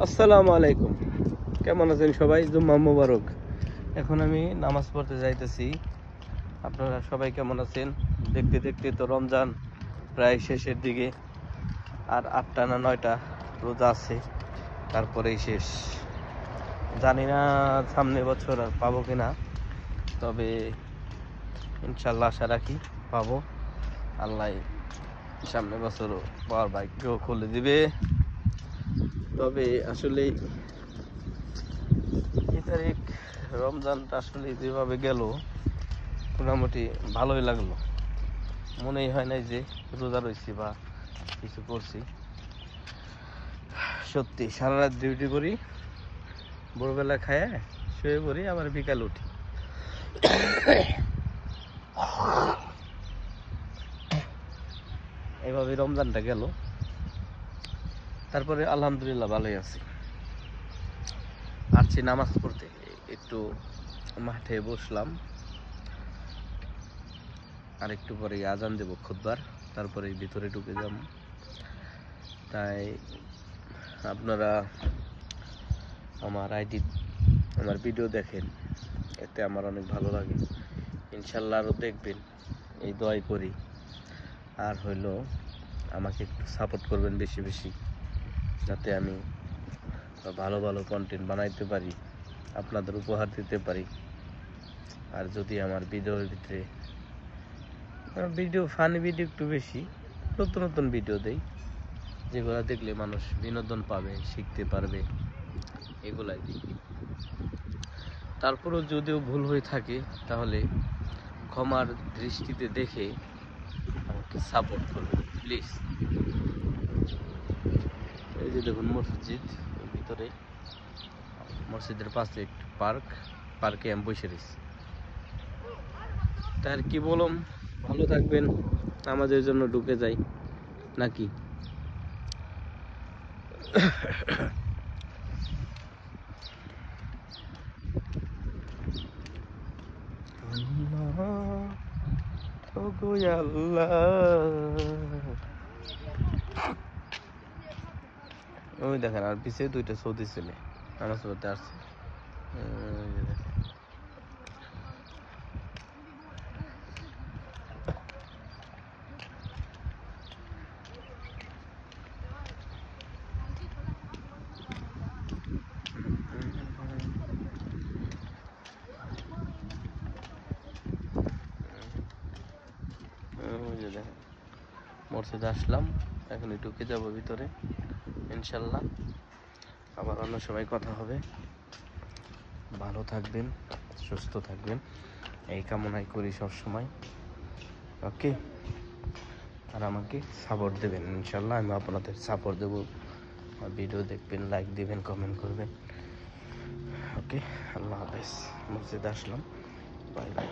আসসালামু আলাইকুম, কেমন আছেন সবাই? জুম্মা মোবারক। এখন আমি নামাজ পড়তে যাইতেছি। আপনারা সবাই কেমন আছেন? দেখতে দেখতে তো রমজান প্রায় শেষের দিকে, আর 8টা না 9টা রোজা আছে, তারপরেই শেষ। জানি না সামনে বছর আর পাবো কিনা, তবে ইনশাল্লাহ আশা রাখি পাবো। আল্লাহ সামনে বছর পাওয়ার ভাগ্য খুলে দিবে। তবে আসলে এই তারিখ রমজানটা আসলে যেভাবে গেল মোটামুটি ভালোই লাগলো। মনেই হয় নাই যে রোজা রয়েছি বা কিছু করছি। সত্যি সারা রাত ডিউটি করি, ভোরবেলা খায় শুয়ে পড়ি, আবার বিকাল উঠি। এইভাবে রমজানটা গেল। তারপরে আলহামদুলিল্লাহ ভালোই আছি। আসছি নামাজ পড়তে, একটু মাঠে বসলাম। আর একটু পরে আজান দেব খুতবার, তারপরে ভিতরে ঢুকে যাব। তাই আপনারা আমার ভিডিও দেখেন, এতে আমার অনেক ভালো লাগে। ইনশাল্লাহ আরও দেখবেন, এই দোয়াই করি। আর হইলো আমাকে একটু সাপোর্ট করবেন বেশি বেশি, যাতে আমি ভালো ভালো কন্টেন্ট বানাইতে পারি, আপনাদের উপহার দিতে পারি। আর যদি আমার ভিডিওর ভিতরে ফানি ভিডিও একটু বেশি, নতুন নতুন ভিডিও দেই, যেগুলো দেখলে মানুষ বিনোদন পাবে, শিখতে পারবে, এগুলাই দিই। তারপরেও যদিও ভুল হয়ে থাকে, তাহলে ক্ষমার দৃষ্টিতে দেখে আমাকে সাপোর্ট করবে প্লিজ। এই যে দেখুন মসজিদ, ভিতরে মসজিদের পাশে একটি পার্কে আমি বসে রয়েছি। তার কি বললাম, ভালো থাকবেন, আমাদের জন্য ঢুকে যাই নাকি? ওই দেখেন, আর পিছিয়ে 2টা সৌদি ছেলে নামাজ পড়তে আসছে। মসজিদে আসলাম, এখন ঢুকে যাব ভিতরে ইনশাল্লাহ। আবার অন্য সময় কথা হবে। ভালো থাকবেন, সুস্থ থাকবেন, এই কামনাই করি সব সময়। ওকে, আর আমাকে সাপোর্ট দেবেন ইনশাল্লাহ। আমি আপনাদের সাপোর্ট দেবো। ভিডিও দেখবেন, লাইক দিবেন, কমেন্ট করবেন। ওকে, আল্লাহ হাফেজ। মসজিদে আসলাম, বাই বাই।